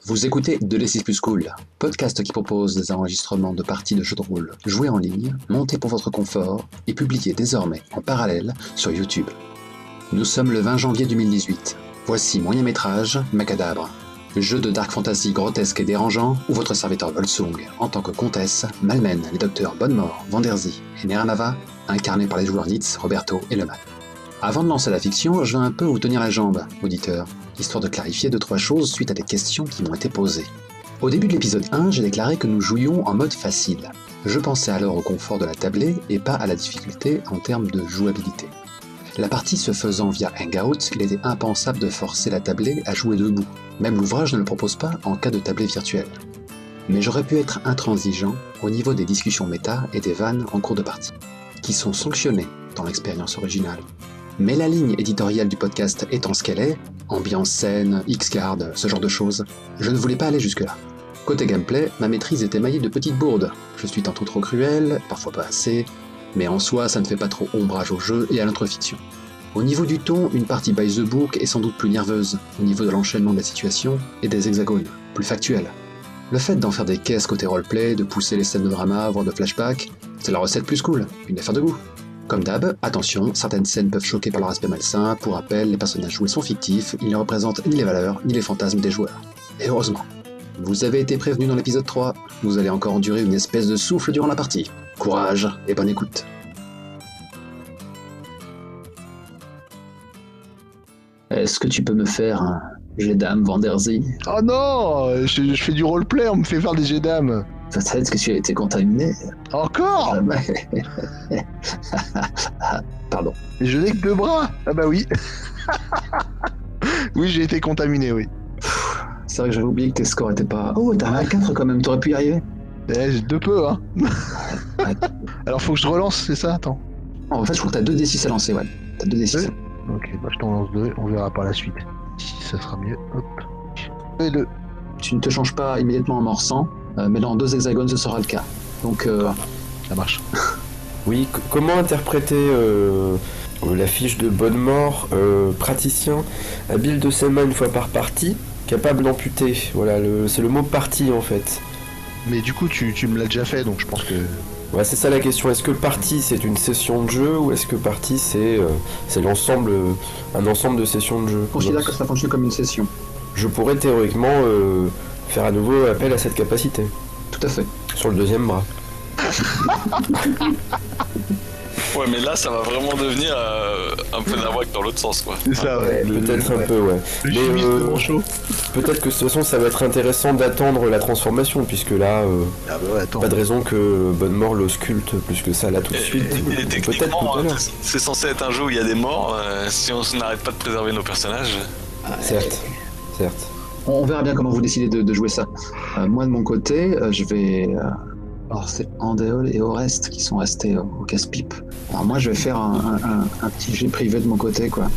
Vous écoutez De l'E6 Plus Cool, podcast qui propose des enregistrements de parties de jeux de rôle joués en ligne, montés pour votre confort et publiés désormais en parallèle sur YouTube. Nous sommes le 20 janvier 2018. Voici Moyen Métrage Macadabre, jeu de dark fantasy grotesque et dérangeant où votre serviteur Volsung, en tant que comtesse, malmène les docteurs Bonnemort, Vanderzy et Neranava, incarnés par les joueurs Nitz, Roberto et Leman. Avant de lancer la fiction, je vais un peu vous tenir la jambe, auditeur, histoire de clarifier 2-3 choses suite à des questions qui m'ont été posées. Au début de l'épisode 1, j'ai déclaré que nous jouions en mode facile. Je pensais alors au confort de la tablée et pas à la difficulté en termes de jouabilité. La partie se faisant via Hangout, il était impensable de forcer la tablée à jouer debout. Même l'ouvrage ne le propose pas en cas de tablée virtuelle. Mais j'aurais pu être intransigeant au niveau des discussions méta et des vannes en cours de partie, qui sont sanctionnées dans l'expérience originale. Mais la ligne éditoriale du podcast étant ce qu'elle est, ambiance saine, X-Card, ce genre de choses, je ne voulais pas aller jusque-là. Côté gameplay, ma maîtrise était maillée de petites bourdes. Je suis tantôt trop cruel, parfois pas assez, mais en soi ça ne fait pas trop ombrage au jeu et à notre fiction. Au niveau du ton, une partie by the book est sans doute plus nerveuse, au niveau de l'enchaînement des situations et des hexagones, plus factuelle. Le fait d'en faire des caisses côté roleplay, de pousser les scènes de drama, voire de flashback, c'est la recette plus cool, une affaire de goût. Comme d'hab, attention, certaines scènes peuvent choquer par leur aspect malsain, pour rappel, les personnages joués sont fictifs, ils ne représentent ni les valeurs, ni les fantasmes des joueurs. Et heureusement. Vous avez été prévenus dans l'épisode 3, vous allez encore endurer une espèce de souffle durant la partie. Courage et bonne écoute. Est-ce que tu peux me faire un jet d'âme, Vanderzy? Oh non, je fais du roleplay, on me fait faire des jets d'âme. Peut-être que tu as été contaminé. Encore? Pardon. Je n'ai que 2 bras. Ah bah oui. Oui, j'ai été contaminé, oui. C'est vrai que j'avais oublié que tes scores étaient pas... Oh, t'as un 4 quand même, t'aurais pu y arriver. J'ai de peu, hein. Alors faut que je relance, c'est ça? Attends. En fait, je crois que t'as 2d6 à lancer, ouais. T'as 2d6. Ok, bah je t'en lance 2, on verra par la suite. Si ça sera mieux, hop. Et 2. Tu ne te changes pas immédiatement en morsant, mais dans 2 hexagones, ce sera le cas. Donc, ça marche. Oui, comment interpréter la fiche de Bonnemort, praticien, habile de ses mains une fois par partie, capable d'amputer. Voilà, c'est le mot partie en fait. Mais du coup, tu me l'as déjà fait, donc je pense que... Ouais, c'est ça la question. Est-ce que partie c'est une session de jeu ou est-ce que partie c'est l'ensemble, un ensemble de sessions de jeu? Je considère que ça fonctionne comme une session. Je pourrais théoriquement faire à nouveau appel à cette capacité. Tout à fait. Sur le deuxième bras. Ouais, mais là, ça va vraiment devenir un peu nawak dans l'autre sens, quoi. C'est ça, ouais. Peut-être un peu, ouais. Le chimiste de Manchot. Peut-être que de toute façon, ça va être intéressant d'attendre la transformation, puisque là, Ah bah ouais, attends. pas de raison que Bonnemort l'ausculte plus que ça là tout de suite. Et Peut-être techniquement, tout à l'heure. c'est censé être un jeu où il y a des morts. Si on n'arrête pas de préserver nos personnages... Certes. On verra bien comment vous décidez de jouer ça. Moi, de mon côté, je vais... Alors, c'est Andéol et Orest qui sont restés au casse-pipe. Alors moi, je vais faire un petit jet privé de mon côté, quoi.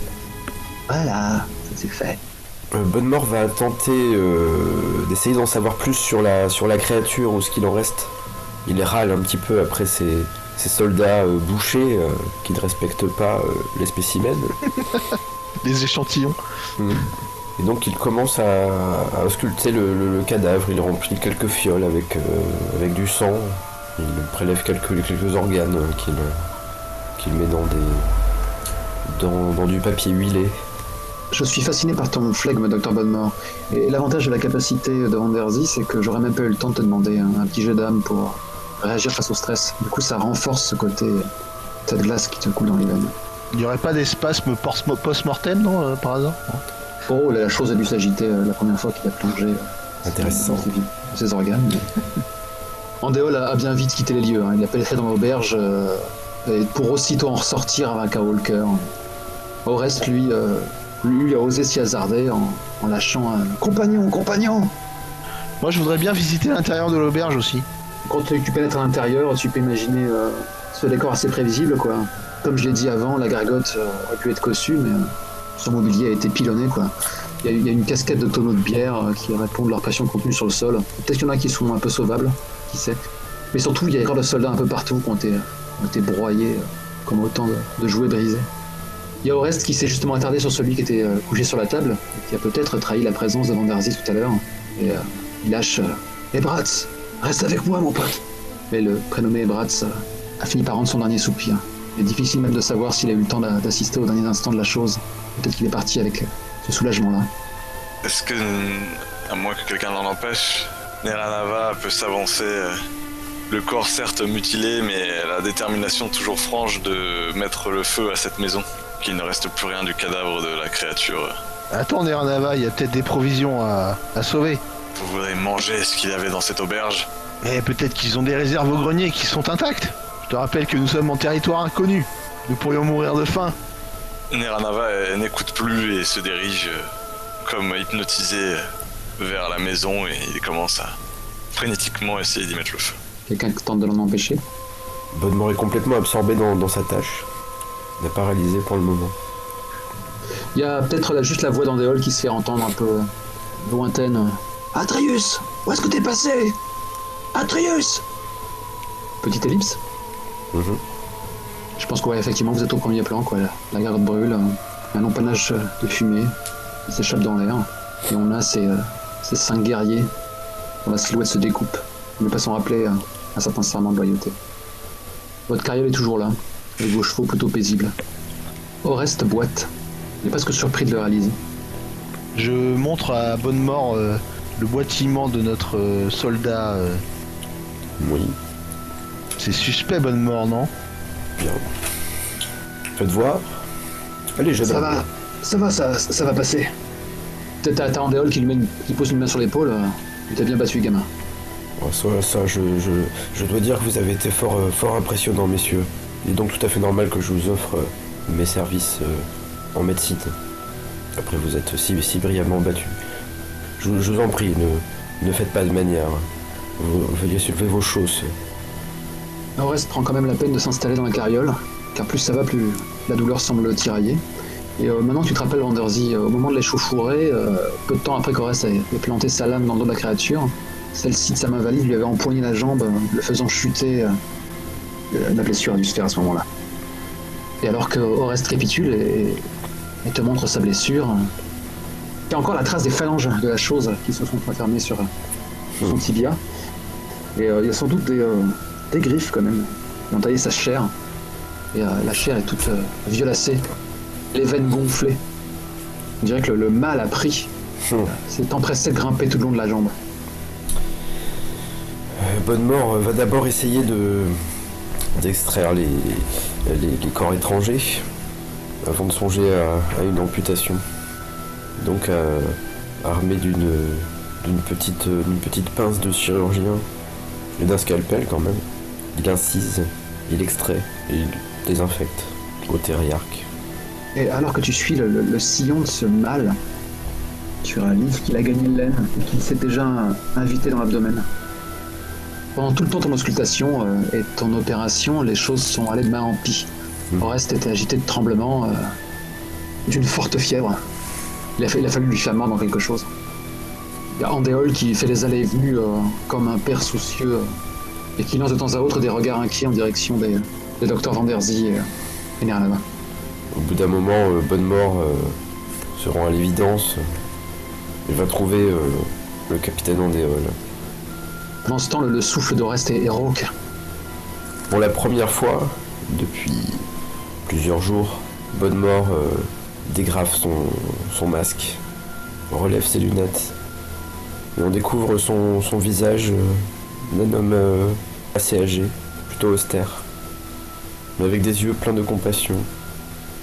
Voilà, ça c'est fait. Bonnemort va tenter d'essayer d'en savoir plus sur la créature ou ce qu'il en reste. Il râle un petit peu après ces soldats bouchés qui ne respectent pas les spécimens. Les échantillons. Et donc il commence à ausculter le cadavre, il remplit quelques fioles avec du sang, il prélève quelques organes qu'il met dans du papier huilé. Je suis fasciné par ton flegme, Dr Bonnemort. Et l'avantage de la capacité de Vanderzy, c'est que j'aurais même pas eu le temps de te demander un petit jet d'âme pour réagir face au stress. Du coup, ça renforce ce côté, cette glace qui te coule dans les veines. Il n'y aurait pas d'espasme post-mortem, non, par hasard? Oh, la chose a dû s'agiter la première fois qu'il a plongé Intéressant. dans ses organes. Andéol a bien vite quitté les lieux, hein. Il a pénétré dans l'auberge et pour aussitôt en ressortir avec un walker. Orest, lui a osé s'y hasarder en lâchant un « Compagnon !» Moi, je voudrais bien visiter l'intérieur de l'auberge aussi. Quand tu pénètres à l'intérieur, tu peux imaginer ce décor assez prévisible, quoi. Comme je l'ai dit avant, la gargote aurait pu être cossue, mais son mobilier a été pilonné, quoi. Il y a une cascade de tonneaux de bière qui répondent à leur pression contenue sur le sol. Peut-être qu'il y en a qui sont un peu sauvables, qui sait. Mais surtout, il y a des corps de soldats un peu partout qui ont été broyés comme autant de jouets brisés. Il y a Orest qui s'est justement attardé sur celui qui était couché sur la table, et qui a peut-être trahi la présence de Vanderzy tout à l'heure. Et il lâche Ebratz, reste avec moi mon pote. Mais le prénommé Ebratz a fini par rendre son dernier soupir. Il est difficile même de savoir s'il a eu le temps d'assister aux derniers instants de la chose. Peut-être qu'il est parti avec ce soulagement-là. Est-ce que, à moins que quelqu'un l'en empêche, Neranava peut s'avancer, le corps certes mutilé, mais la détermination toujours franche de mettre le feu à cette maison, qu'il ne reste plus rien du cadavre de la créature. Attends, Neranava, il y a peut-être des provisions à sauver. Vous voudrez manger ce qu'il y avait dans cette auberge? Et peut-être qu'ils ont des réserves au grenier qui sont intactes. Je te rappelle que nous sommes en territoire inconnu. Nous pourrions mourir de faim. Neranava n'écoute plus et se dirige comme hypnotisé vers la maison et il commence à frénétiquement essayer d'y mettre le feu. Quelqu'un tente de l'en empêcher? Bonnemort est complètement absorbé dans sa tâche. Il n'est pas réalisé pour le moment. Il y a peut-être juste la voix d'Andéol qui se fait entendre un peu lointaine. Atreus, où est-ce que t'es passé? Atreus! Petite ellipse. Je pense que ouais, effectivement, vous êtes au premier plan, quoi. La garde brûle, un long panache de fumée qui s'échappe dans l'air. Et on a ces 5 guerriers dont la silhouette se découpe, ne pas s'en rappeler un certain serment de loyauté. Votre carriole est toujours là, avec vos chevaux plutôt paisibles. Oreste boite. Il est presque surpris de le réaliser. Je montre à Bonnemort le boitillement de notre soldat. Oui, C'est suspect, Bonnemort, non? bien. Faites voir. Allez, jeune homme. Ça va passer. T'as Andéol qui pose une main sur l'épaule. Il t'a bien battu, gamin. Oh, ça, je dois dire que vous avez été fort impressionnant, messieurs. Il est donc tout à fait normal que je vous offre mes services en médecine. Après, vous êtes si brillamment battus. Je vous en prie, ne faites pas de manière. Veuillez soulever vos choses. Oreste prend quand même la peine de s'installer dans la carriole, car plus ça va, plus la douleur semble le tirailler. Et maintenant tu te rappelles, Vanderzy, au moment de l'échauffourée, peu de temps après qu'Oreste ait planté sa lame dans le dos de la créature, celle-ci de sa main valide lui avait empoigné la jambe, le faisant chuter. La blessure a dû se faire à ce moment-là. Et alors que Oreste récapitule et te montre sa blessure, il y a encore la trace des phalanges de la chose qui se sont refermées sur son tibia. Et il y a sans doute des griffes quand même qui ont taillé sa chair. Et la chair est toute violacée, les veines gonflées. On dirait que le mal a pris. C'est empressé de grimper tout le long de la jambe. Bonnemort va d'abord essayer d'extraire les corps étrangers avant de songer à une amputation. Donc armé d'une petite pince de chirurgien et d'un scalpel quand même, il incise, il extrait et il désinfecte au terriarque. Et alors que tu suis le sillon de ce mal, tu réalises qu'il a gagné de l'aine et qu'il s'est déjà invité dans l'abdomen. Pendant tout le temps de ton auscultation et ton opération, les choses sont allées de mal en pis. Oreste était agité de tremblements, d'une forte fièvre. Il a fallu lui faire mordre dans quelque chose. Il y a Andéol qui fait les allées et venues comme un père soucieux et qui lance de temps à autre des regards inquiets en direction des docteurs Vanderzy et Neranava. Au bout d'un moment, Bonnemort se rend à l'évidence et va trouver le capitaine Andéol. Pendant ce temps, le souffle d'Oreste est rauque. Pour la première fois, depuis plusieurs jours, Bonnemort dégrafe son masque, relève ses lunettes, et on découvre son visage d'un homme assez âgé, plutôt austère, mais avec des yeux pleins de compassion.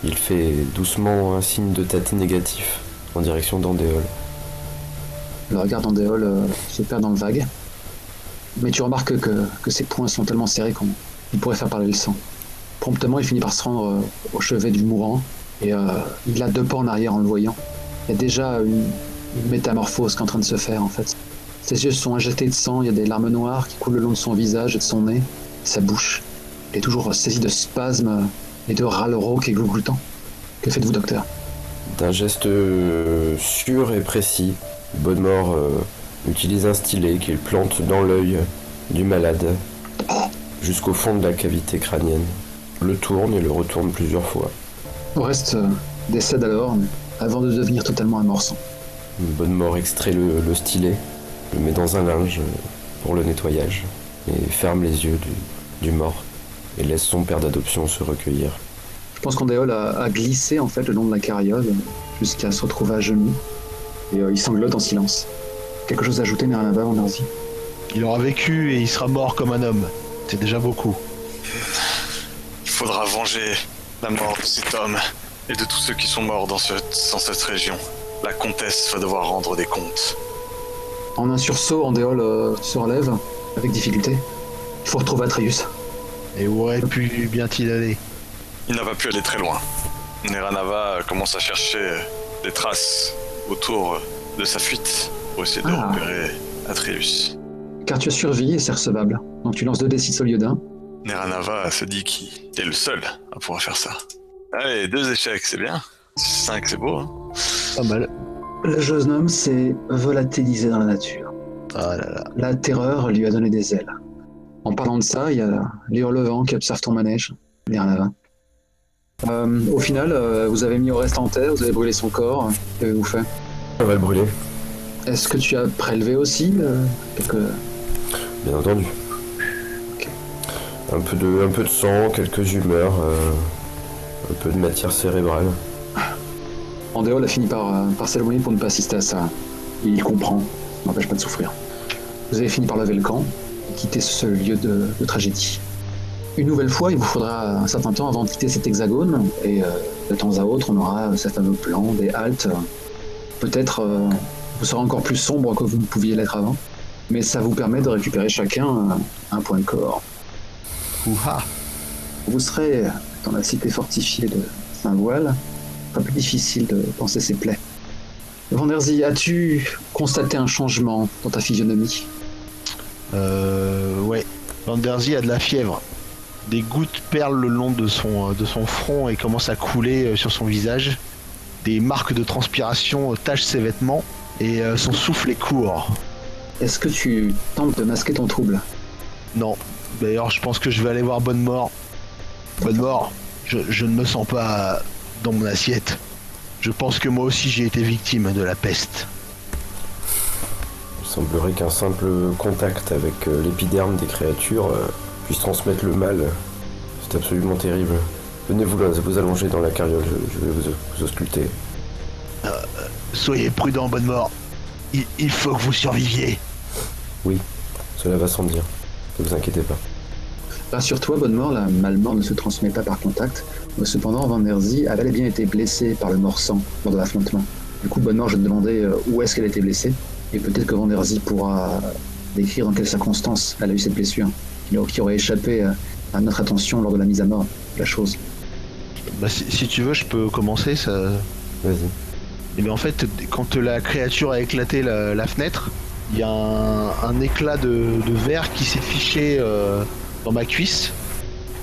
Il fait doucement un signe de tête négatif en direction d'Andéol. Le regard d'Andéol se perd dans le vague, mais tu remarques que ses poings sont tellement serrés qu'on pourrait faire parler le sang. Promptement, il finit par se rendre au chevet du mourant, et il a 2 pas en arrière en le voyant. Il y a déjà une métamorphose qui est en train de se faire en fait. Ses yeux sont injectés de sang, il y a des larmes noires qui coulent le long de son visage et de son nez, sa bouche. Il est toujours saisi de spasmes et de râles rauques et glougloutants. Que faites-vous, docteur? D'un geste sûr et précis, Bonnemort utilise un stylet qu'il plante dans l'œil du malade jusqu'au fond de la cavité crânienne, le tourne et le retourne plusieurs fois. Oreste décède alors, avant de devenir totalement amorçant. Bonnemort extrait le stylet le met dans un linge pour le nettoyage et ferme les yeux du mort et laisse son père d'adoption se recueillir. Je pense qu'Andéol a glissé en fait le long de la carriole jusqu'à se retrouver à genoux et il sanglote en silence. Quelque chose à ajouter, Neranava, Vanderzi? Il aura vécu et il sera mort comme un homme. C'est déjà beaucoup. Il faudra venger la mort de cet homme et de tous ceux qui sont morts dans cette région. La comtesse va devoir rendre des comptes. En un sursaut, Andéol se relève avec difficulté. Il faut retrouver Atreus. Et où aurait pu bien-il aller? Il n'a pas pu aller très loin. Neranava commence à chercher des traces autour de sa fuite pour essayer de repérer Atreus. Car tu as survécu et c'est recevable. Donc tu lances 2d6 au lieu d'un. Neranava se dit qu'il est le seul à pouvoir faire ça. Allez, 2 échecs, c'est bien. 5, c'est beau, hein. Pas mal. Le jeune homme s'est volatilisé dans la nature. Ah là là. La terreur lui a donné des ailes. En parlant de ça, il y a les hurlevents qui observent ton manège, Neranava. Au final, vous avez mis Oreste en terre, vous avez brûlé son corps. Qu'avez-vous fait? On va le brûler. Est-ce que tu as prélevé aussi quelques... Bien entendu. Ok. Un peu de sang, quelques humeurs, un peu de matière cérébrale. Andéol a fini par s'éloigner pour ne pas assister à ça. Il comprend, ça n'empêche pas de souffrir. Vous avez fini par lever le camp et quitter ce lieu de tragédie. Une nouvelle fois, il vous faudra un certain temps avant de quitter cet hexagone, et de temps à autre, on aura ce fameux plan, des haltes. Peut-être vous serez encore plus sombre que vous ne pouviez l'être avant, mais ça vous permet de récupérer chacun un point de corps. Ouha. Vous serez dans la cité fortifiée de Saint-Voile, pas plus difficile de penser ses plaies. Vanderzi, as-tu constaté un changement dans ta physionomie? Ouais. Vanderzi a de la fièvre. Des gouttes perlent le long de son front et commencent à couler sur son visage. Des marques de transpiration tachent ses vêtements et son souffle est court. Est-ce que tu tentes de masquer ton trouble? Non. D'ailleurs, je pense que je vais aller voir Bonnemort. Bonnemort, je ne me sens pas dans mon assiette. Je pense que moi aussi j'ai été victime de la peste. Il semblerait qu'un simple contact avec l'épiderme des créatures puisse transmettre le mal. C'est absolument terrible. Venez vous allonger dans la carriole, je vais vous ausculter. Soyez prudent, Bonnemort. Il faut que vous surviviez. Oui, cela va sans dire. Ne vous inquiétez pas. Rassure-toi, Bonnemort, la malmort ne se transmet pas par contact. Cependant, Vanderzi avait bien été blessée par le mort-sang lors de l'affrontement. Du coup, Bonnemort, je te demandais où est-ce qu'elle a été blessée. Et peut-être que Vanderzi pourra décrire dans quelles circonstances elle a eu cette blessure, qui aurait échappé à notre attention lors de la mise à mort de la chose. Bah, si tu veux, je peux commencer, ça... Vas-y. Et bien en fait, quand la créature a éclaté la fenêtre, il y a un éclat de verre qui s'est fiché dans ma cuisse.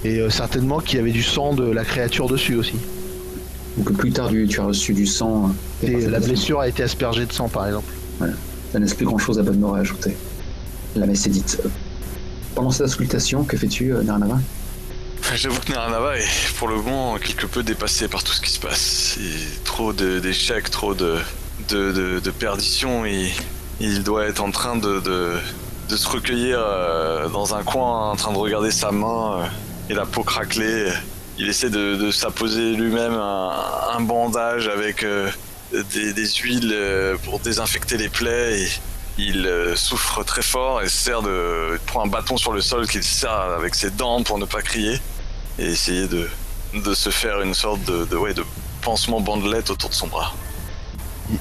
Et certainement qu'il y avait du sang de la créature dessus aussi. Donc plus tard, tu as reçu du sang. Et la blessure a été aspergée de sang, par exemple. Voilà. Ça ne laisse plus grand-chose à Bonnemort à ajouter. La messe est dite. Pendant cette auscultation, que fais-tu, Neranava? J'avoue que Neranava est pour le moment quelque peu dépassé par tout ce qui se passe. Trop d'échecs, trop de perditions. Il doit être en train de se recueillir dans un coin, en train de regarder sa main et la peau craquelée. Il essaie de s'apposer lui-même un bandage avec des huiles pour désinfecter les plaies. Et il souffre très fort et il prend un bâton sur le sol qu'il serre avec ses dents pour ne pas crier. Et essayer de se faire une sorte de pansement bandelette autour de son bras.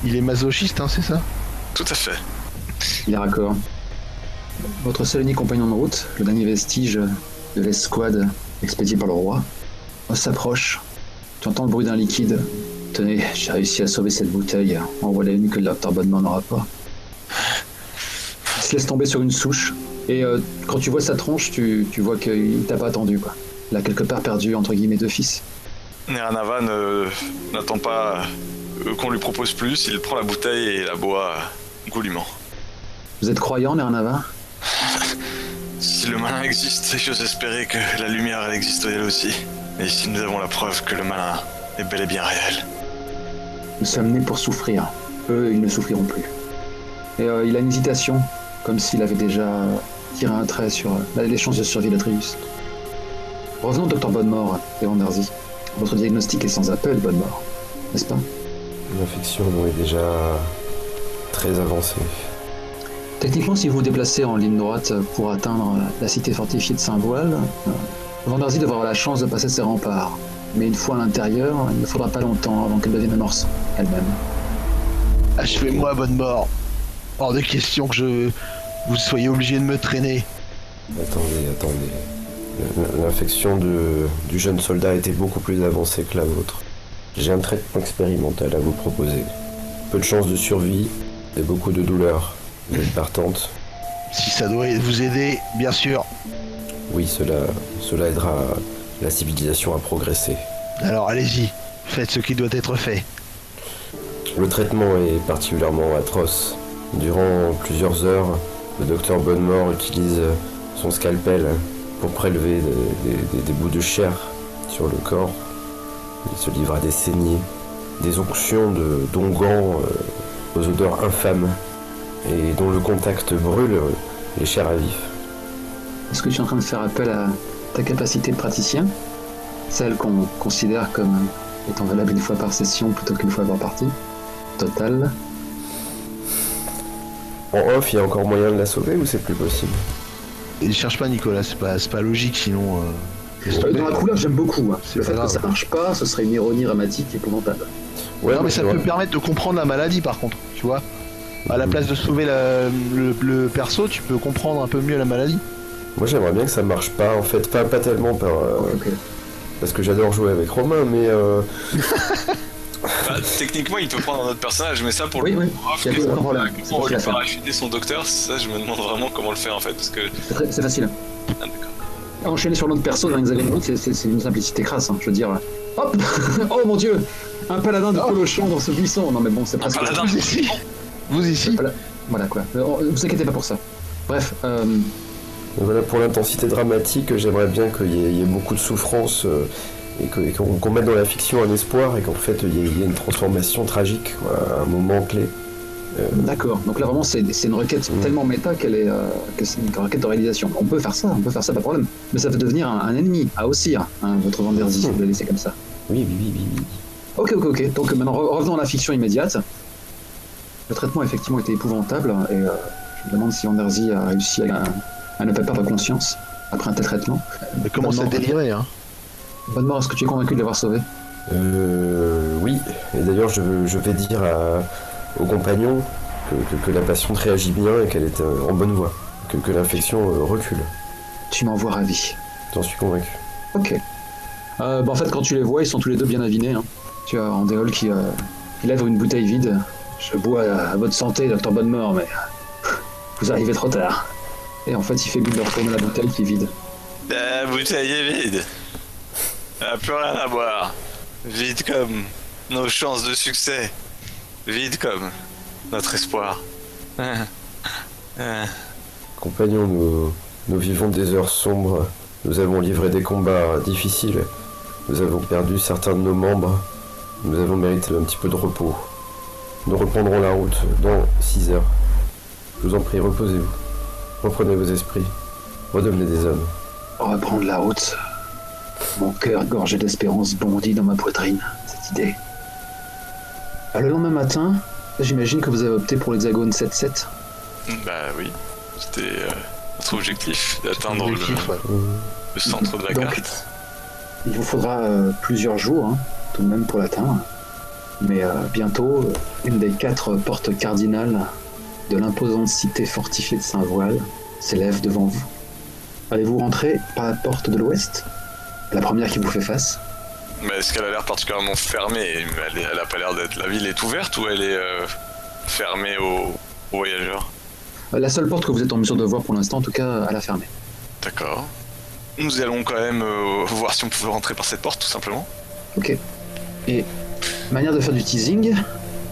Il est masochiste, hein, c'est ça? Tout à fait. Il est raccord. Votre seul et unique compagnon de route, le dernier vestige de l'escouade expédié par le roi, s'approche. Tu entends le bruit d'un liquide. Tenez, j'ai réussi à sauver cette bouteille. En voilà une que le docteur Bonnemort n'aura pas. Il se laisse tomber sur une souche. Et quand tu vois sa tronche, tu vois qu'il t'a pas attendu, quoi. Il a quelque part perdu, entre guillemets, 2 fils. Neranava n'attend pas qu'on lui propose plus. Il prend la bouteille et la boit goulûment. Vous êtes croyant, Neranava? Si le malin existe, j'ose espérer que la lumière elle existe elle aussi. Et ici nous avons la preuve que le malin est bel et bien réel. Nous sommes nés pour souffrir. Eux, ils ne souffriront plus. Et il a une hésitation. comme s'il avait déjà tiré un trait sur les chances de survie d'Atreus. Revenons au Dr Bonnemort et Wandersee. Votre diagnostic est sans appel, Bonnemort, n'est-ce pas? L'infection est déjà très avancée. Techniquement, si vous vous déplacez en ligne droite pour atteindre la cité fortifiée de Saint-Voile, Wandersee devra avoir la chance de passer ses remparts. Mais une fois à l'intérieur, il ne faudra pas longtemps avant qu'elle devienne un morceau, elle-même. Achevez-moi, Bonnemort. Hors de question que vous soyez obligé de me traîner. Attendez. L'infection du jeune soldat était beaucoup plus avancée que la vôtre. J'ai un traitement expérimental à vous proposer. Peu de chances de survie et beaucoup de douleur. Vous êtes partante? Si ça doit vous aider, bien sûr. Oui, cela aidera la civilisation à progresser. Alors allez-y, faites ce qui doit être fait. Le traitement est particulièrement atroce. Durant plusieurs heures, le docteur Bonnemort utilise son scalpel pour prélever des bouts de chair sur le corps. Il se livre à des saignées, des onctions d'onguents aux odeurs infâmes et dont le contact brûle les chairs à vif. Est-ce que tu es en train de faire appel à ta capacité de praticien? Celle qu'on considère comme étant valable une fois par session plutôt qu'une fois par partie? Total. En off, il y a encore moyen de la sauver ou c'est plus possible? Et cherche pas, Nicolas, c'est pas logique, sinon... Dans la couleur, j'aime beaucoup. Hein. Le fait grave. que ça marche pas, ce serait une ironie dramatique épouvantable. Ouais, non, mais ça c'est peut vrai. permettre de comprendre la maladie, par contre, tu vois. À la place de sauver le perso, tu peux comprendre un peu mieux la maladie. Moi j'aimerais bien que ça marche pas en fait, pas tellement Ok. parce que j'adore jouer avec Romain, mais Bah, techniquement, il peut prendre un autre personnage, mais ça pour Oui, le oui. off, Il y a aucun problème. comment C'est on facile lui à faire. parachuter son docteur, ça je me demande vraiment comment le faire en fait, parce que... C'est facile. Ah, d'accord. Enchaîner sur l'autre perso dans l'hexagone, c'est une simplicité crasse. Hein. Je veux dire, hop. Oh mon dieu, un paladin de Polochon dans ce buisson. Non mais bon, c'est presque... paladin. Vous ici. Vous ici. Voilà quoi. Vous inquiétez pas pour ça. Bref, voilà, pour l'intensité dramatique, j'aimerais bien qu'il y ait beaucoup de souffrance et qu'on mette dans la fiction un espoir et qu'en fait il y ait une transformation tragique, quoi, un moment clé. d'accord. Donc là vraiment c'est une requête tellement méta que c'est une requête de réalisation. On peut faire ça, pas de problème. Mais ça peut devenir un ennemi à haussir, hein, votre Wandersee, si vous le laissez comme ça. Oui. Ok. Donc maintenant revenons à la fiction immédiate. Le traitement effectivement était épouvantable et je me demande si Wandersee a réussi à ne pas perdre conscience après un tel traitement. Mais comment ça Bonnemort, délirait, hein. Bonnemort, est-ce que tu es convaincu de l'avoir sauvé? Oui, et d'ailleurs je vais dire aux compagnons que la patiente réagit bien et qu'elle est en bonne voie, que l'infection recule. Tu m'envoies ravi. J'en suis convaincu. Ok. En fait, quand tu les vois, ils sont tous les deux bien avinés. Hein. Tu as Andéol qui lève une bouteille vide. Je bois à votre santé, docteur Bonnemort, mais vous arrivez trop tard. Et en fait, il fait but de retourner la bouteille qui est vide. La bouteille est vide. Il n'y a plus rien à boire. Vide comme nos chances de succès. Vide comme notre espoir. Compagnons, nous vivons des heures sombres. Nous avons livré des combats difficiles. Nous avons perdu certains de nos membres. Nous avons mérité un petit peu de repos. Nous reprendrons la route dans 6 heures. Je vous en prie, reposez-vous. Reprenez vos esprits. Redevenez des hommes. On va prendre la route. Mon cœur gorgé d'espérance bondit dans ma poitrine, cette idée. Le lendemain matin, j'imagine que vous avez opté pour l'hexagone 7-7. Bah oui, c'était notre objectif, d'atteindre Objectif, ouais. le centre de la Donc, carte. Il vous faudra plusieurs jours, hein, tout de même, pour l'atteindre. Mais bientôt, une des 4 portes cardinales de l'imposante cité fortifiée de Saint-Voile s'élève devant vous. Allez-vous rentrer par la porte de l'ouest? La première qui vous fait face? Mais est-ce qu'elle a l'air particulièrement fermée? Elle a pas l'air d'être... La ville est ouverte ou elle est fermée aux voyageurs? La seule porte que vous êtes en mesure de voir pour l'instant, en tout cas, elle a fermé. D'accord. Nous allons quand même voir si on pouvait rentrer par cette porte, tout simplement. Ok. Et manière de faire du teasing,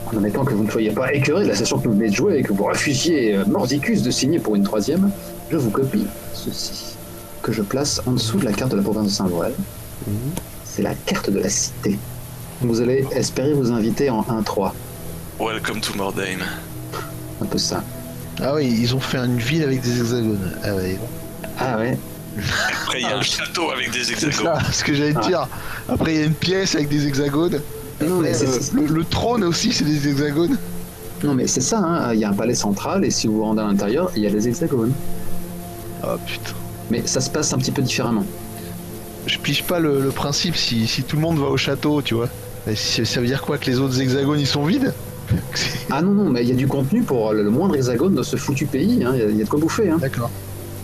en admettant que vous ne soyez pas écœuré de la session que vous venez de jouer et que vous refusiez mordicus de signer pour une 3e, je vous copie ceci, que je place en dessous de la carte de la province de Saint-Voile. C'est la carte de la cité. Vous allez espérer vous inviter en 1-3. Welcome to Mordheim. Un peu ça. Ah oui, ils ont fait une ville avec des hexagones. Ah ouais. Ah ouais. Après, il y a un château avec des C'est hexagones. ça, ce que j'allais te dire. Après, il y a une pièce avec des hexagones. Non, mais Le trône aussi, c'est des hexagones. non, mais c'est ça, hein. Il y a un palais central et si vous vous rendez à l'intérieur, il y a des hexagones. Ah putain. Mais ça se passe un petit peu différemment. Je pige pas le principe si tout le monde va au château, tu vois. Et ça veut dire quoi, que les autres hexagones ils sont vides? Ah non, mais il y a du contenu pour le moindre hexagone de ce foutu pays, hein. Il y a de quoi bouffer, hein. D'accord.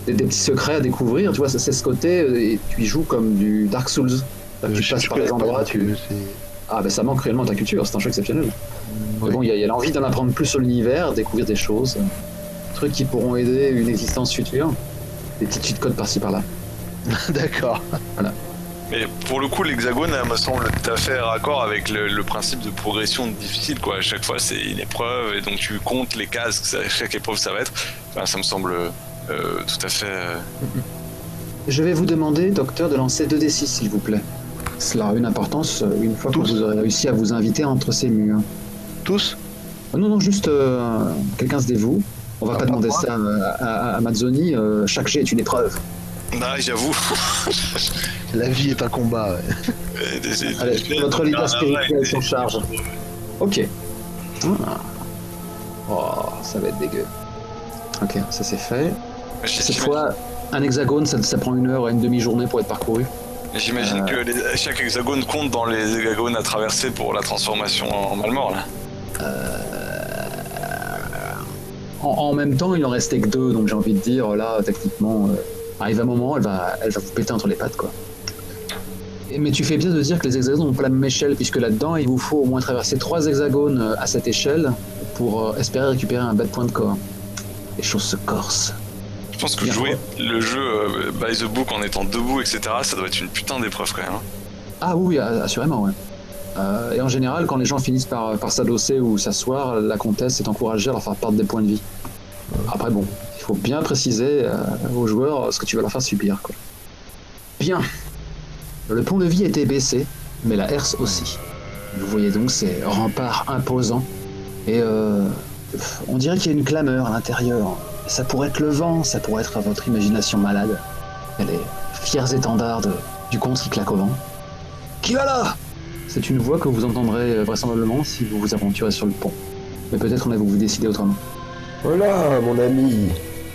Des petits secrets à découvrir, tu vois, c'est ce côté, et tu y joues comme du Dark Souls. Tu passes par les endroits, Ah ben ça manque réellement à ta culture, c'est un jeu exceptionnel. Mais bon, il y a l'envie d'en apprendre plus sur l'univers, découvrir des choses, trucs qui pourront aider une existence future, des petits cheat codes par-ci par-là. D'accord. Mais pour le coup, l'hexagone me semble tout à fait raccord avec le principe de progression difficile, quoi. À chaque fois, c'est une épreuve et donc tu comptes les cases que chaque épreuve ça va être. Enfin, ça me semble tout à fait. Je vais vous demander, docteur, de lancer 2d6, s'il vous plaît. Cela aura une importance une fois que vous aurez réussi à vous inviter entre ces murs. Tous? Non, juste quelqu'un se dévoue. On va pas demander ça à Mazzoni. Chaque jet est une épreuve. Ah, j'avoue. La vie est un combat, ouais. Allez, votre leader spirituel s'en charge. Ok. Ah. Oh, ça va être dégueu. Ok, ça c'est fait. Cette fois, un hexagone, ça prend 1 heure à une demi-journée pour être parcouru. J'imagine que chaque hexagone compte dans les hexagones à traverser pour la transformation en Malmort, là. En même temps, il en restait que 2, donc j'ai envie de dire, là, techniquement, arrive un moment, elle va vous péter entre les pattes, quoi. Mais tu fais bien de dire que les hexagones n'ont pas la même échelle, puisque là-dedans, il vous faut au moins traverser 3 hexagones à cette échelle pour espérer récupérer un bas de point de corps. Les choses se corsent. Je pense que jouer le jeu by the book en étant debout, etc., ça doit être une putain d'épreuve quand même. Hein. Ah oui, assurément, ouais. Et en général, quand les gens finissent par s'adosser ou s'asseoir, la comtesse est encouragée à leur faire perdre des points de vie. Après, bon, il faut bien préciser aux joueurs ce que tu vas leur faire subir, quoi. Bien. Le pont-levis était baissé, mais la herse aussi. Vous voyez donc ces remparts imposants. Et on dirait qu'il y a une clameur à l'intérieur. Ça pourrait être le vent, ça pourrait être votre imagination malade. Et les fiers étendards du comte qui claque au vent. Qui va là? C'est une voix que vous entendrez vraisemblablement si vous vous aventurez sur le pont. Mais peut-être vous décidez autrement. Voilà, mon ami,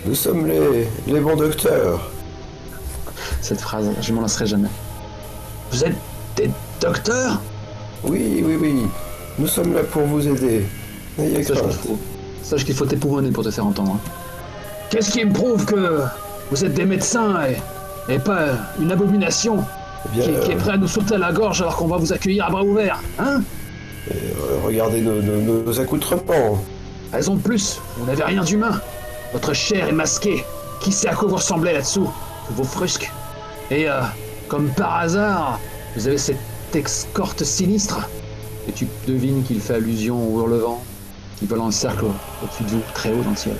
nous sommes les bons docteurs. Cette phrase, je m'en lasserai jamais. Vous êtes des docteurs? Oui, nous sommes là pour vous aider. N'ayez crainte. Sache qu'il faut t'époumoner pour te faire entendre. Qu'est-ce qui me prouve que vous êtes des médecins et pas une abomination qui est prêt à nous sauter à la gorge alors qu'on va vous accueillir à bras ouverts, hein? Regardez nos accoutrements. Raison de plus, vous n'avez rien d'humain. Votre chair est masquée. Qui sait à quoi vous ressemblez là-dessous? Vos frusques. Et comme par hasard, vous avez cette escorte sinistre. Et tu devines qu'il fait allusion au hurlevent qui vole en cercle au-dessus de vous, très haut dans le ciel.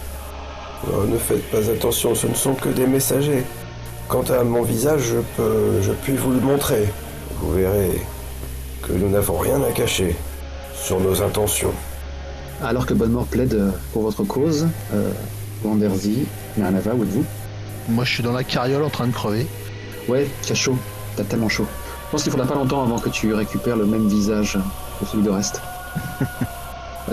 Ne faites pas attention, ce ne sont que des messagers. Quant à mon visage, je puis vous le montrer. Vous verrez que nous n'avons rien à cacher sur nos intentions. Alors que Bonnemort plaide pour votre cause, Wanderzy, Nava, où êtes-vous? Moi je suis dans la carriole en train de crever. Ouais, t'as chaud, t'as tellement chaud. Je pense qu'il faudra pas longtemps avant que tu récupères le même visage que celui de reste.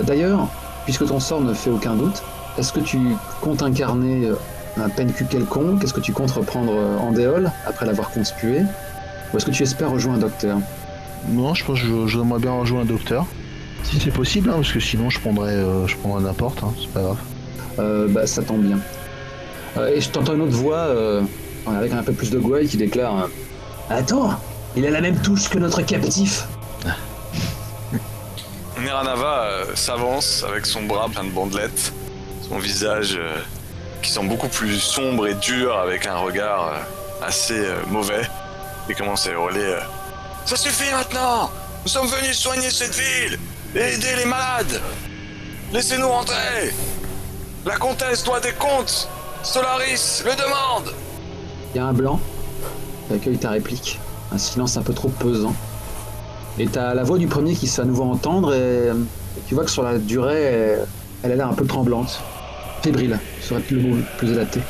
D'ailleurs, puisque ton sort ne fait aucun doute, est-ce que tu comptes incarner un pencu quelconque? Est-ce que tu comptes reprendre Andéol après l'avoir conspué? Ou est-ce que tu espères rejoindre un docteur? Non, je pense que j'aimerais bien rejoindre un docteur. Si c'est possible, hein, parce que sinon je prendrais n'importe, hein, c'est pas grave. Bah ça tombe bien. Et je t'entends une autre voix, avec un peu plus de gouaille, qui déclare Attends, il a la même touche que notre captif. Neranava s'avance avec son bras plein de bandelettes, son visage qui semble beaucoup plus sombre et dur, avec un regard assez mauvais, et commence à hurler Ça suffit maintenant! Nous sommes venus soigner cette ville et aider les malades! Laissez-nous rentrer! La comtesse doit des comptes! Solaris le demande! Il y a un blanc qui accueille ta réplique, un silence un peu trop pesant. Et t'as la voix du premier qui se fait à nouveau entendre et tu vois que sur la durée, elle a l'air un peu tremblante. Fébrile serait le mot le plus adapté.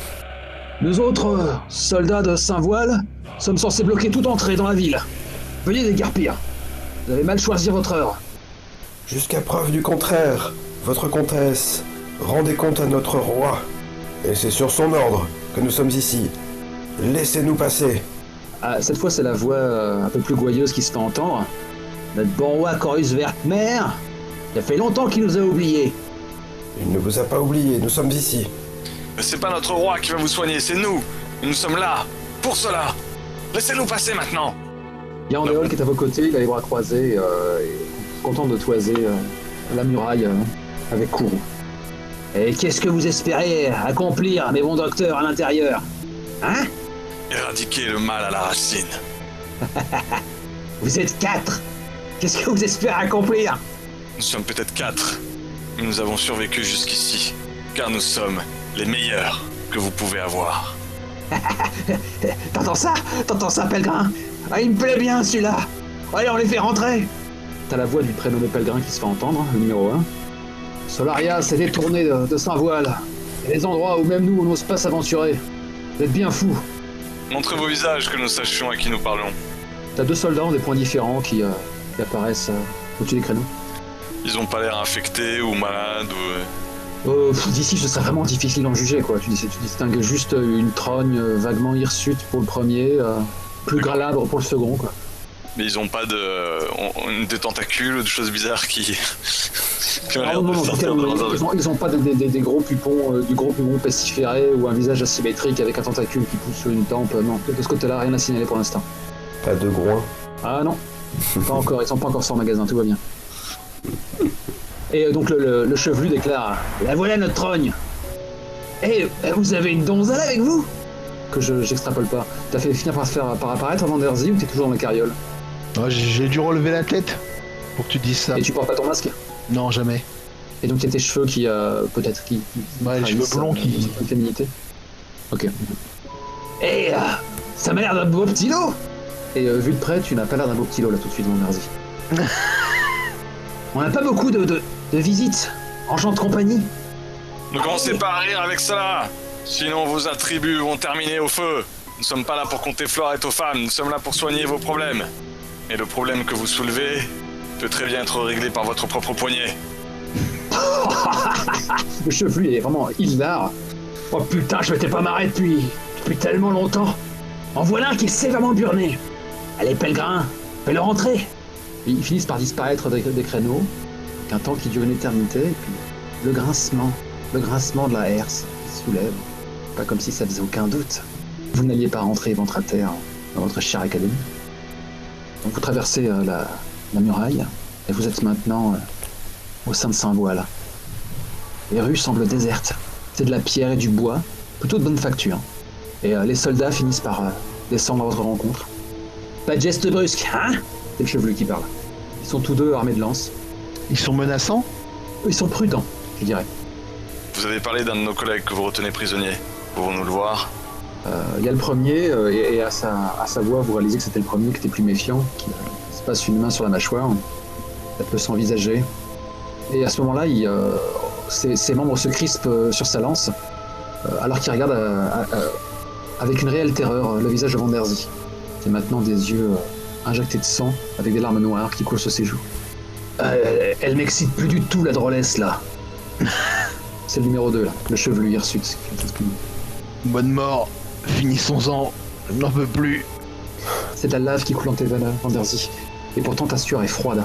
Nous autres, soldats de Saint-Voile, sommes censés bloquer toute entrée dans la ville. Veuillez déguerpir. Vous avez mal choisi votre heure. Jusqu'à preuve du contraire, votre comtesse, rendez compte à notre roi. Et c'est sur son ordre que nous sommes ici. Laissez-nous passer. Ah, cette fois, c'est la voix un peu plus gouailleuse qui se fait entendre. Notre bon roi Corus Vertmer, il a fait longtemps qu'il nous a oubliés. Il ne vous a pas oublié, nous sommes ici. Mais c'est pas notre roi qui va vous soigner, c'est nous. Et nous sommes là, pour cela. Laissez-nous passer maintenant. Il y a Andéol qui est à vos côtés, il a les bras croisés, et content de toiser la muraille avec Kourou. Et qu'est-ce que vous espérez accomplir, mes bons docteurs, à l'intérieur? Hein? Éradiquer le mal à la racine. Vous êtes 4. Qu'est-ce que vous espérez accomplir? Nous sommes peut-être 4, mais nous avons survécu jusqu'ici, car nous sommes les meilleurs que vous pouvez avoir. T'entends ça, Pellegrin? Ah, il me plaît bien, celui-là. Allez, on les fait rentrer. T'as la voix du prénommé Pellegrin qui se fait entendre, le numéro 1. Solaria s'est détourné de Saint-Voile. Il y a des endroits où même nous, on n'ose pas s'aventurer. Vous êtes bien fous. Montrez vos visages, que nous sachions à qui nous parlons. T'as 2 soldats en des points différents qui apparaissent au-dessus des créneaux. Ils ont pas l'air infectés ou malades ou... D'ici, ce serait vraiment difficile d'en juger, quoi. Tu distingues juste une trogne vaguement hirsute pour le premier, plus gralabre pour le second, quoi. Mais ils ont pas des tentacules ou de choses bizarres qui ont l'air Non, de sortir de leurs oreilles. ils ont pas des gros pupons, du gros pupon pestiféré ou un visage asymétrique avec un tentacule qui pousse sur une tempe. Non, de ce côté-là, rien à signaler pour l'instant. Pas de groin. Ah non, pas encore, ils sont pas encore sur le magasin, tout va bien. Et donc le chevelu déclare: la voilà notre trogne. Eh, vous avez une donzelle avec vous? Que j'extrapole pas. T'as fait finir par apparaître avant Derzy ou t'es toujours dans la carriole? J'ai dû relever la tête pour que tu dises ça. Et tu portes pas ton masque? Non, jamais. Et donc il y a tes cheveux qui, peut-être, qui Ouais, les cheveux blonds qui... une féminité. Ok. Et ça m'a l'air d'un beau petit lot. Et vu de près, tu n'as pas l'air d'un beau petit lot là tout de suite dans Derzy. On n'a pas beaucoup de visites en gens de compagnie. Ne commencez pas à rire avec cela. Sinon vos attributs vont terminer au feu. Nous ne sommes pas là pour compter flore et aux femmes, nous sommes là pour soigner vos problèmes. Et le problème que vous soulevez peut très bien être réglé par votre propre poignet. Le chevelu est vraiment hilar. Oh putain, je m'étais pas marré depuis tellement longtemps. En voilà un qui sait vraiment burner. Allez, Pellegrin, fais-le rentrer. Et ils finissent par disparaître des créneaux, avec un temps qui dure une éternité, et puis le grincement de la herse qui soulève. Pas comme si ça faisait aucun doute. Vous n'alliez pas rentrer ventre à terre dans votre chère académie. Donc vous traversez la muraille, et vous êtes maintenant au sein de Saint-Voile. Les rues semblent désertes. C'est de la pierre et du bois, plutôt de bonne facture. Et les soldats finissent par descendre à votre rencontre. Pas de geste brusque, hein? C'est le chevelu qui parle. Ils sont tous deux armés de lances. Ils sont menaçants? Ils sont prudents, je dirais. Vous avez parlé d'un de nos collègues que vous retenez prisonnier. Pouvons-nous le voir? Il y a le premier, et à sa voix, vous réalisez que c'était le premier qui était plus méfiant, qui se passe une main sur la mâchoire, elle peut s'envisager. Et à ce moment-là, ses membres se crispent sur sa lance, alors qu'il regarde avec une réelle terreur le visage de Vanderzy, qui a maintenant des yeux injectés de sang, avec des larmes noires qui coulent sur ses joues. Elle m'excite plus du tout, la drôlesse, là. C'est le numéro 2, là, le chevelu hirsute. Bonne mort, finissons-en, je n'en peux plus. C'est de la lave qui coule dans tes veines, Vanderzy. Et pourtant ta sueur est froide.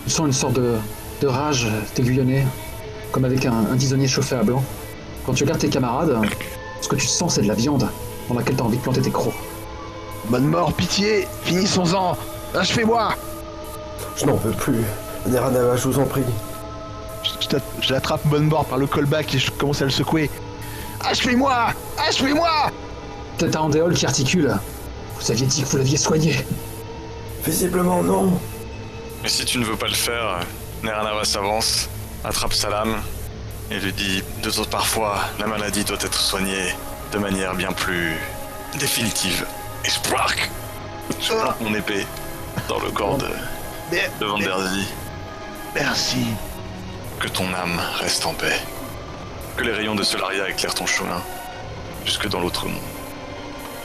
Tu sens une sorte de rage t'aiguillonner, comme avec un tisonnier chauffé à blanc. Quand tu regardes tes camarades, ce que tu sens c'est de la viande dans laquelle t'as envie de planter tes crocs. Bonne mort, pitié, finissons-en, achevez-moi. Je n'en peux plus. Neranava, je vous en prie. Je l'attrape Bonne mort par le callback et je commence à le secouer. Achevez-moi! Achevez-moi! T'as Andéol qui articule. Vous aviez dit que vous l'aviez soigné. Visiblement non. Mais si tu ne veux pas le faire, Neranava s'avance, attrape sa lame et lui dit de temps parfois la maladie doit être soignée de manière bien plus définitive. Et je plaque mon épée dans le corps de Vanderzy. Merci. Que ton âme reste en paix. Que les rayons de Solaria éclairent ton chemin, jusque dans l'autre monde.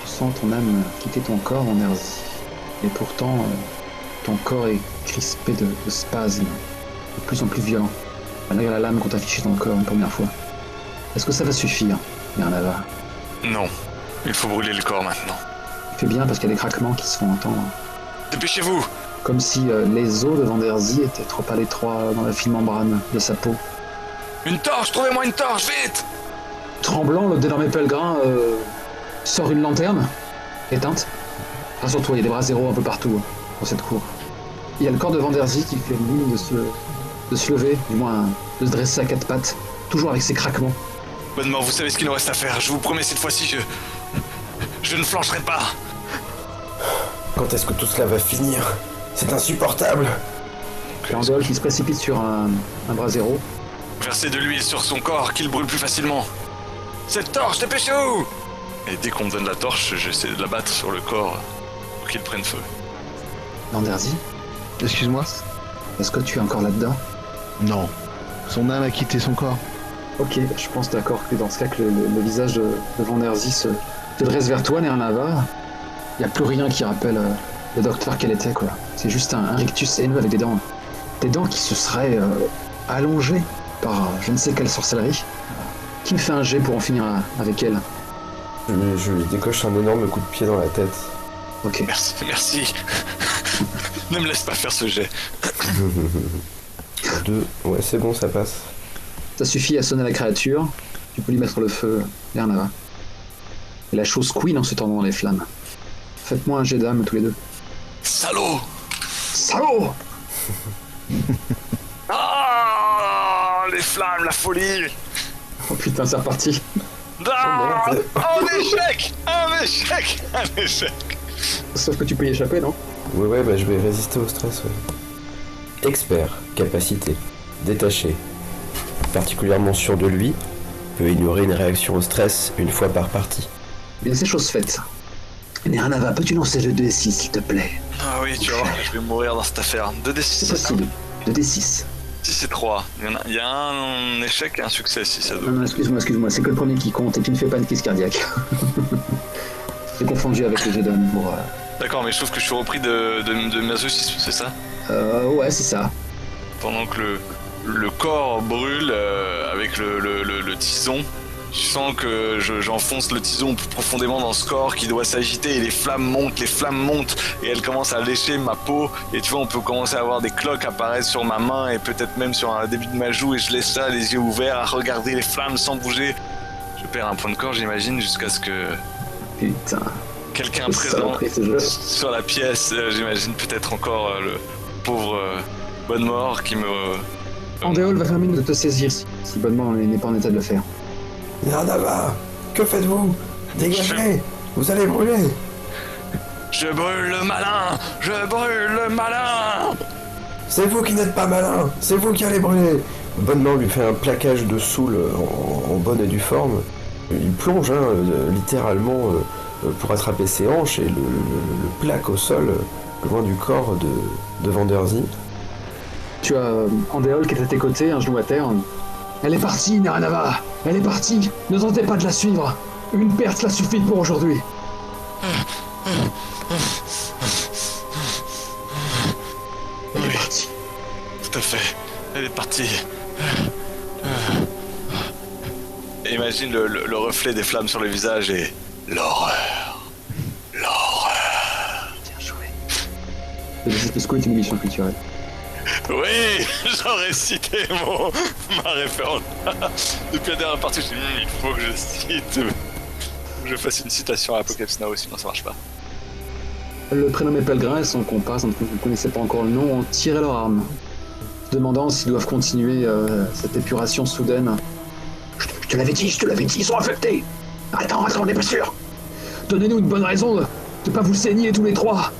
Tu sens ton âme quitter ton corps, Vanderzi. Et pourtant, ton corps est crispé de spasmes, de plus en plus violents, malgré la lame qu'on t'a fichée dans le corps une première fois. Est-ce que ça va suffire, Nirnava? Non, il faut brûler le corps maintenant. Tu fais bien parce qu'il y a des craquements qui se font entendre. Dépêchez-vous! Comme si les os de Vanderzi étaient trop à l'étroit dans la fine membrane de sa peau. Une torche! Trouvez-moi une torche, vite! Tremblant, le dénommé pèlerin sort une lanterne, éteinte. Rassure-toi, il y a des bras zéro un peu partout dans cette cour. Il y a le corps de Vanderzi qui fait mine de se lever, du moins de se dresser à quatre pattes, toujours avec ses craquements. Bonne mort, vous savez ce qu'il nous reste à faire. Je vous promets, cette fois-ci, je ne flancherai pas. Quand est-ce que tout cela va finir? C'est insupportable. Andéol qui se précipite sur un bras zéro. Versez de l'huile sur son corps, qu'il brûle plus facilement. Cette torche, dépêchez-vous! Et dès qu'on me donne la torche, j'essaie de la battre sur le corps pour qu'il prenne feu. Vanderzi, Excuse-moi? est-ce que tu es encore là-dedans? Non. Son âme a quitté son corps. Ok, je pense d'accord que dans ce cas que le visage de Vanderzi se dresse vers toi, Nirnava. Il n'y a plus rien qui rappelle le docteur qu'elle était, quoi. C'est juste un rictus haineux avec des dents. Des dents qui se seraient allongées par je ne sais quelle sorcellerie. Qui me fait un jet pour en finir avec elle? Je lui décoche un énorme coup de pied dans la tête. Ok. Merci. Ne me laisse pas faire ce jet. 2. Ouais, c'est bon, ça passe. Ça suffit à sonner la créature. Tu peux lui mettre le feu, Nirnava. Et la chose couine en se tendant dans les flammes. Faites-moi un jet d'âme tous les deux. Salaud! Salaud! Ah! Les flammes, la folie! Oh putain, c'est reparti. Ah! Un échec! Un échec! Sauf que tu peux y échapper, non? Ouais, bah je vais résister au stress, ouais. Expert, capacité, détaché, particulièrement sûr de lui, peut ignorer une réaction au stress une fois par partie. Bien, c'est chose faite. Nirnava, peux-tu lancer le 2d6, s'il te plaît? Ah oui, tu vois, je vais mourir dans cette affaire. 2d6, C'est possible. 2d6. 6 et 3. Il y a un échec et un succès si ça doit. Non, excuse-moi, c'est que le premier qui compte et tu ne fais pas une crise cardiaque. J'ai confondu avec le jet d'âme pour... D'accord, mais je trouve que je suis repris de masochisme, c'est ça? Ouais, c'est ça. Pendant que le corps brûle avec le tison, je sens que j'enfonce le tison plus profondément dans ce corps qui doit s'agiter et les flammes montent et elles commencent à lécher ma peau et tu vois on peut commencer à avoir des cloques apparaître sur ma main et peut-être même sur un début de ma joue et je laisse ça les yeux ouverts à regarder les flammes sans bouger. Je perds un point de corps j'imagine jusqu'à ce que Putain. quelqu'un présent sur la pièce, j'imagine peut-être encore le pauvre Bonne Mort qui me... Andéol va faire mine de te saisir si Bonne Mort n'est pas en état de le faire. Nirnava, que faites-vous? Dégagez, vous allez brûler. Je brûle le malin! Je brûle le malin! C'est vous qui n'êtes pas malin, c'est vous qui allez brûler. Bonnement lui fait un plaquage de soule en bonne et due forme. Il plonge littéralement pour attraper ses hanches et le plaque au sol, loin du corps de Vanderzi. Tu as Andéol qui est à tes côtés, un genou à terre. Elle est partie, Nirnava! Elle est partie! Ne tentez pas de la suivre! Une perte, cela suffit pour aujourd'hui! Elle est partie. Tout à fait, elle est partie. Et imagine le reflet des flammes sur le visage et l'horreur. L'horreur. Bien joué. Le Jespisco est une émission culturelle. Oui, j'aurais cité ma référence. Depuis la dernière partie, je dis il faut que je cite. Je fasse une citation à Apocalypse Now, sinon ça marche pas. Le prénommé pèlerin et son compas, dont vous ne connaissez pas encore le nom, ont tiré leur arme, se demandant s'ils doivent continuer cette épuration soudaine. Je te l'avais dit, ils sont infectés! Attends, on n'est pas sûr! Donnez-nous une bonne raison de pas vous saigner tous les trois!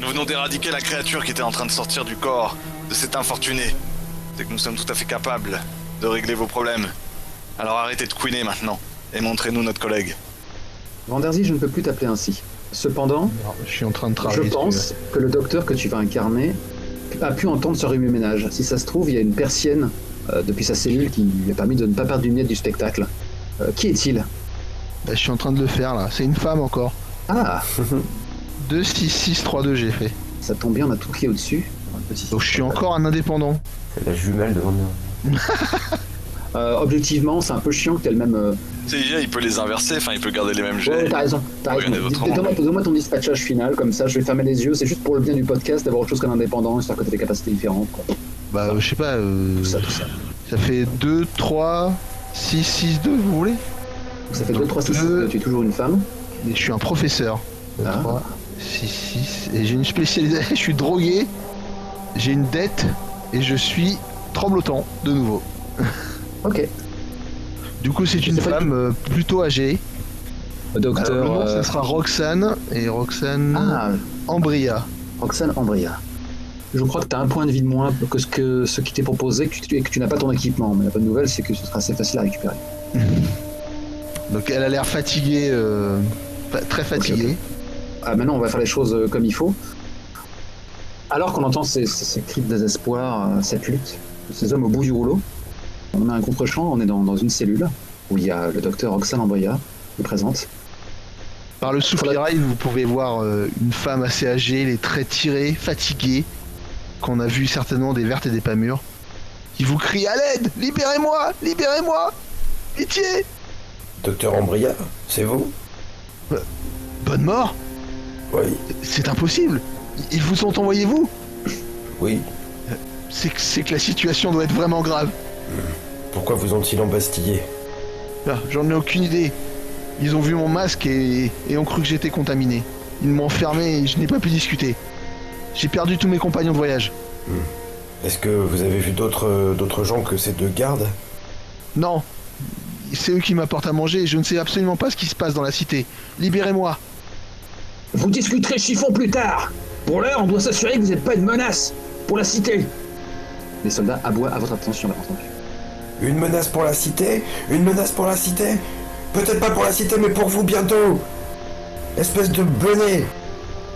Nous venons d'éradiquer la créature qui était en train de sortir du corps de cet infortuné. C'est que nous sommes tout à fait capables de régler vos problèmes. Alors arrêtez de couiner maintenant et montrez-nous notre collègue. Vanderzi, je ne peux plus t'appeler ainsi. Cependant, Je suis en train de travailler. je pense que le docteur que tu vas incarner a pu entendre ce remue-ménage. Si ça se trouve, il y a une persienne depuis sa cellule qui lui a permis de ne pas perdre du miette du spectacle. Qui est-il ? Bah, je suis en train de le faire là, c'est une femme encore. Ah, 26632 j'ai fait. ça tombe bien, on a tout cliqué au-dessus. Donc je suis encore un indépendant. C'est la jumelle de Wonder. Objectivement, c'est un peu chiant que t'aies le même... Tu sais, il peut les inverser, enfin il peut garder les mêmes jets. Ouais, t'as raison. Regardez autrement. Donne-moi ton dispatchage final, comme ça je vais fermer les yeux, c'est juste pour le bien du podcast d'avoir autre chose qu'un indépendant, histoire que t'aies des capacités différentes. Quoi. Bah je sais pas, Tout ça. ça fait 2, 3, 6, 6, 2 vous voulez ? Donc ça fait Donc 2, 3, 6, deux. tu es toujours une femme. Et je suis un professeur. 2, Ah. 3, 6, 6. Et j'ai une spécialisation, je suis drogué, j'ai une dette et je suis tremblotant de nouveau. Ok. Du coup c'est une C'est pas femme plutôt âgée. Docteur... Alors, le nom ça sera Roxane et Roxane Ah, Ambria. Roxane Ambria. Je crois que tu as un point de vie de moins que ce qui t'est proposé et que tu n'as pas ton équipement. Mais la bonne nouvelle, c'est que ce sera assez facile à récupérer. Donc elle a l'air fatiguée, très fatiguée. Ok. Ah, maintenant, on va faire les choses comme il faut. Alors qu'on entend ces cris de désespoir, cette lutte, ces hommes au bout du rouleau, on a un contre-champ, on est dans une cellule où il y a le docteur Roxane Ambria qui est présente. Par le soupirail, vous pouvez voir une femme assez âgée, les traits tirés, fatiguée, qu'on a vu certainement des vertes et des pas mûres, qui vous crie à l'aide, libérez-moi, libérez-moi, pitié. Docteur Ambria, c'est vous? Bonne mort? Oui. C'est impossible. Ils vous ont envoyé vous? Oui. C'est que la situation doit être vraiment grave. Pourquoi vous ont-ils embastillé? Ah, j'en ai aucune idée. Ils ont vu mon masque et ont cru que j'étais contaminé. Ils m'ont enfermé et je n'ai pas pu discuter. J'ai perdu tous mes compagnons de voyage. Est-ce que vous avez vu d'autres gens que ces deux gardes? Non. C'est eux qui m'apportent à manger et je ne sais absolument pas ce qui se passe dans la cité. Libérez-moi. Vous discuterez chiffon plus tard. Pour l'heure, on doit s'assurer que vous n'êtes pas une menace pour la cité. Les soldats aboient à votre attention, bien entendu. Une menace pour la cité? Une menace pour la cité? Peut-être pas pour la cité, mais pour vous bientôt! Espèce de bonnet!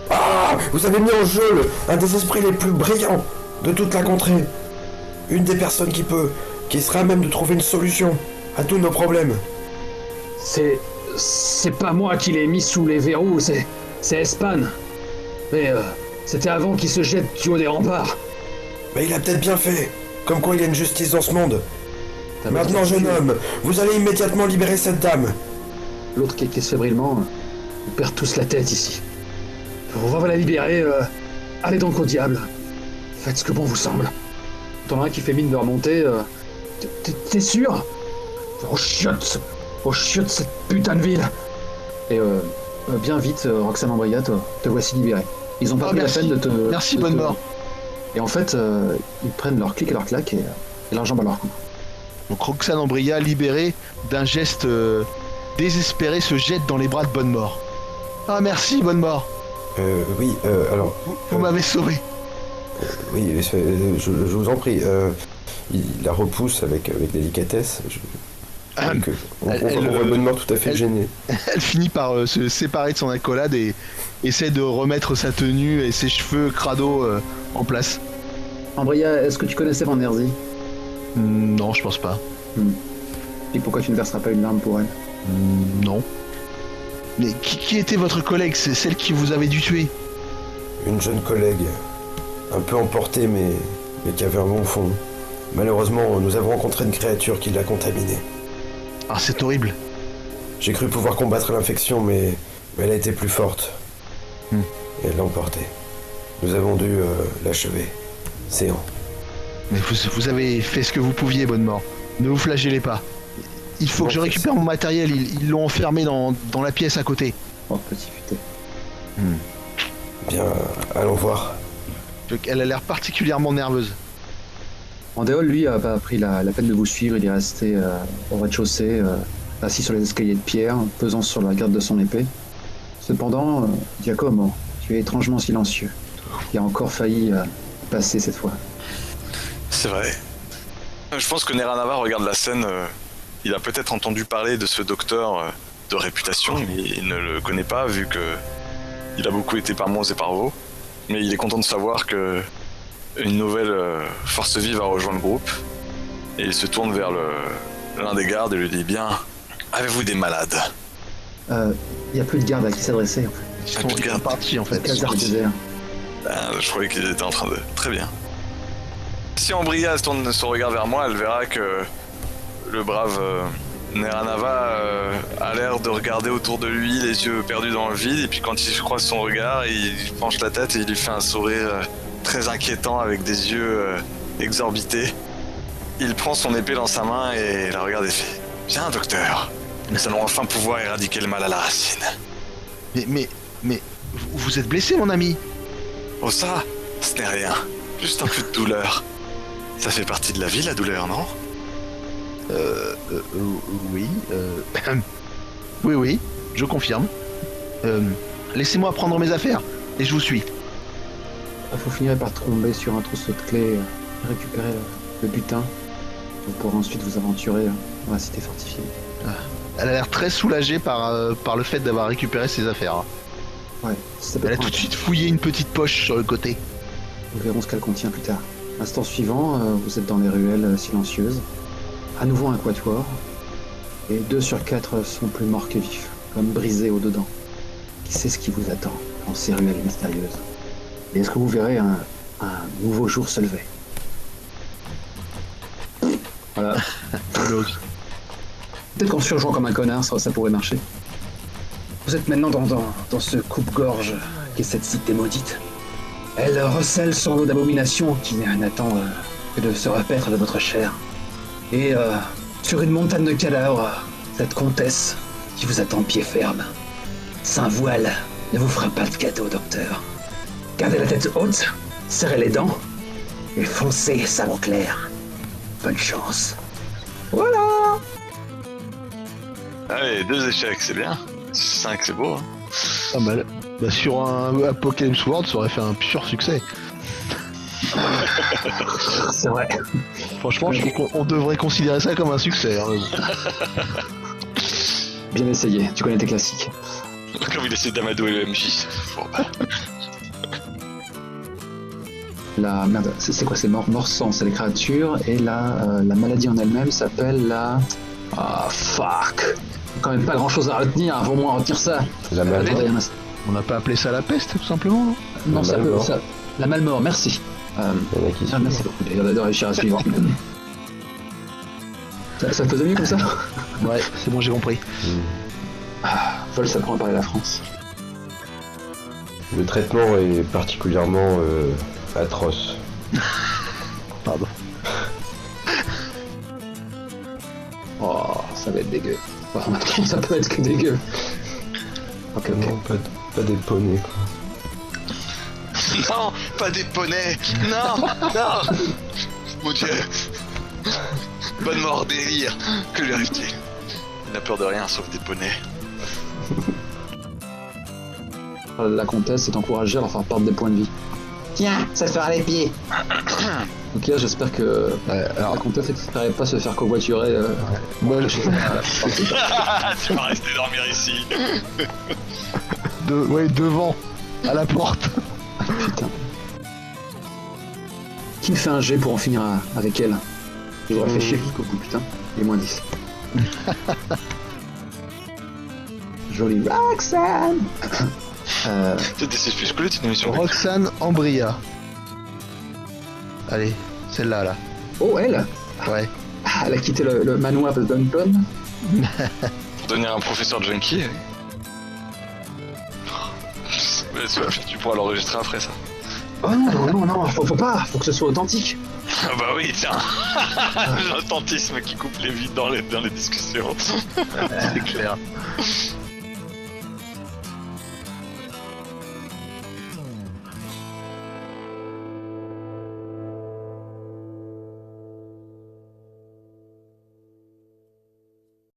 Ah! Vous avez mis en jeu un des esprits les plus brillants de toute la contrée. Une des personnes qui sera à même de trouver une solution à tous nos problèmes. C'est pas moi qui l'ai mis sous les verrous, c'est Espan. Mais c'était avant qu'il se jette du haut des remparts. Mais il a peut-être bien fait. Comme quoi il y a une justice dans ce monde. T'as Maintenant, bien jeune tué. homme, vous allez immédiatement libérer cette dame. L'autre qui caisse fébrilement, on perd tous la tête ici. On va la libérer, allez donc au diable. Faites ce que bon vous semble. T'en as un qui fait mine de remonter, t'es sûr? Oh chiotte cette putain de ville. Et bien vite, Roxane Ambria, te voici libéré. Ils ont pas Oh, pris merci. la peine de te... Merci, bonne mort. Et en fait, ils prennent leur clic et leur claque et leur jambe à leur cou. Donc Roxane Ambria, libérée d'un geste désespéré, se jette dans les bras de Bonne Mort. Ah merci Bonne Mort, Oui, alors... vous m'avez sauvé. Oui, je vous en prie. Il la repousse avec délicatesse. On voit Bonne Mort tout à fait gêné. Elle finit par se séparer de son accolade et essaie de remettre sa tenue et ses cheveux crado en place. Ambria, est-ce que tu connaissais Van Herzi? Non, je pense pas. Et pourquoi tu ne verseras pas une larme pour elle? Non. Mais qui était votre collègue? C'est celle qui vous avait dû tuer? Une jeune collègue, un peu emportée mais qui avait un bon fond. Malheureusement, nous avons rencontré une créature qui l'a contaminée. Ah, c'est horrible. J'ai cru pouvoir combattre l'infection, mais elle a été plus forte. Et elle l'a emportée. Nous avons dû l'achever. Séant. Mais vous avez fait ce que vous pouviez, Bonne Mort. Ne vous flagellez pas. Il faut Non, que je c'est récupère ça. mon matériel, ils l'ont enfermé dans la pièce à côté. Oh, petit futé. Bien, allons voir. Donc, elle a l'air particulièrement nerveuse. Andéol, lui, a pas pris la peine de vous suivre, il est resté au rez-de-chaussée, assis sur les escaliers de pierre, pesant sur la garde de son épée. Cependant, Giacomo, tu es étrangement silencieux. Il a encore failli passer cette fois. C'est vrai. Je pense que Neranava regarde la scène. Il a peut-être entendu parler de ce docteur de réputation, mais il ne le connaît pas vu que il a beaucoup été par Mons et par Vaux. Mais il est content de savoir que une nouvelle force vive a rejoint le groupe. Et il se tourne vers l'un des gardes et lui dit bien, avez-vous des malades? Il n'y a plus de garde à qui s'adresser en fait. Ils sont partis en fait. Casard désert. Je croyais qu'il était en train de... Très bien. Si Ambria tourne son regard vers moi, elle verra que le brave Neranava a l'air de regarder autour de lui, les yeux perdus dans le vide, et puis quand il croise son regard, il penche la tête et il lui fait un sourire très inquiétant avec des yeux exorbités. Il prend son épée dans sa main et la regarde et fait « Bien, docteur, nous allons enfin pouvoir éradiquer le mal à la racine. » Mais, vous êtes blessé, mon ami? Oh ça, ce n'est rien. Juste un peu de douleur. Ça fait partie de la vie, la douleur, non? Oui, oui, je confirme. Laissez-moi prendre mes affaires, et je vous suis. Vous finirez par tomber sur un trousseau de clés et récupérer le butin. Vous pourrez ensuite vous aventurer dans la cité fortifiée. Elle a l'air très soulagée par le fait d'avoir récupéré ses affaires. Ouais, ça peut Elle a prendre tout de un suite fouillé une petite poche sur le côté. temps. Nous verrons ce qu'elle contient plus tard. Instant suivant, vous êtes dans les ruelles silencieuses. À nouveau un quatuor. Et 2 sur 4 sont plus morts que vifs, comme brisés au-dedans. Qui sait ce qui vous attend dans ces ruelles mystérieuses? Et est-ce que vous verrez un nouveau jour se lever? Voilà. Peut-être qu'en surjouant comme un connard, ça pourrait marcher. Vous êtes maintenant dans ce coupe-gorge qui est cette cité maudite. Elle recèle son lot d'abominations qui n'attend que de se repaître de votre chair. Et sur une montagne de cadavres, cette comtesse qui vous attend pied ferme. Saint voile ne vous fera pas de cadeau, docteur. Gardez la tête haute, serrez les dents et foncez, sabre clair. Bonne chance. Voilà. Allez, 2 échecs, c'est bien. 5, c'est beau. Hein. Pas mal. Bah, sur un Apocalypse World, ça aurait fait un pur succès. C'est vrai. Franchement, je trouve qu'on devrait considérer ça comme un succès. Hein. Bien essayé, tu connais tes classiques. Comme il essaie d'amadouer le MJ. Bon, bah. La merde, c'est quoi? C'est mort-sang, c'est les créatures, et la maladie en elle-même s'appelle la... Ah, fuck. Quand même pas grand-chose à retenir, faut au moins retenir ça. La malmort. On n'a pas appelé ça la peste, tout simplement, non? Non, La ça peut... malmort. Ça... La malmort, merci. Il y en a qui suivent. Merci beaucoup d'ailleurs de réussir à suivre. Ça te faisait mieux comme ça? Ouais, c'est bon, j'ai compris. Vol, ça prend à parler la France. Le traitement est particulièrement atroce. Pardon. Oh, ça va être dégueu. Enfin, en même temps, ça peut être que dégueu. Ok. Non, pas des poneys, quoi. Non, pas des poneys. Non, non. Mon Dieu. Bonne mort, délire. Que lui arrive-t-il? Il n'a peur de rien sauf des poneys. La comtesse est encouragée à leur faire perdre des points de vie. Tiens, ça te fera les pieds. Ok, j'espère que la comtesse n'espérait pas se faire covoiturer. Moi, Tu vas rester dormir ici. devant, à la porte. Putain. Qui me fait un jet pour en finir avec elle? Je vous réfléchir jusqu'au bout, putain. Et moins 10. Jolie Roxane. C'était si je connais une émission. Roxane Ambria. Allez, celle-là, là. Oh, elle. Ouais. Elle a quitté le manoir de Dunton. Pour devenir un professeur junkie. Tu pourras l'enregistrer après ça. Oh non, faut pas, faut que ce soit authentique. Ah bah oui, tiens. L'authentisme qui coupe les vides dans les discussions. C'est clair.